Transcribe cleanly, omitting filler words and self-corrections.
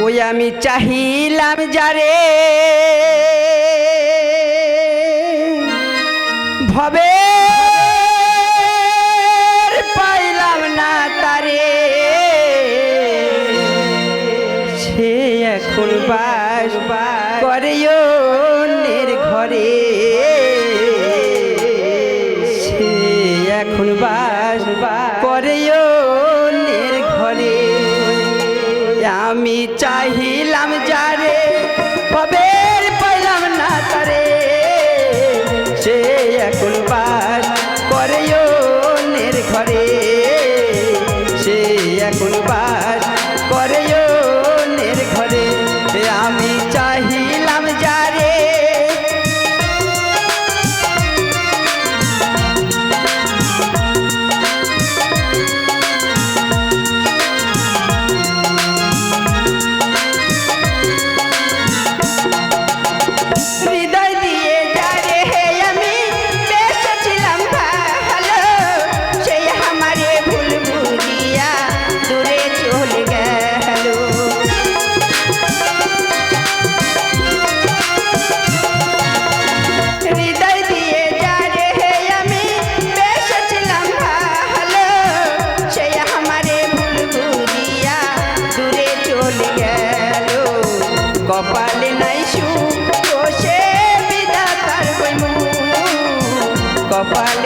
ওই আমি চাহিলাম যারে ভবে পাইলাম না তারে সে এখন বাস করে অন্যের ঘরে সে এখন বাস করে অন্যের ঘরে আমি চাহিলাম যারে ভবে পাইলাম না তারে সে এখন বাস করে অন্যের ঘরে সে এখন বাস করে অন্যের ঘরে আমি চাহিলাম যারে কপালে নাই সুখ সে বিধাতার কইমু কপালে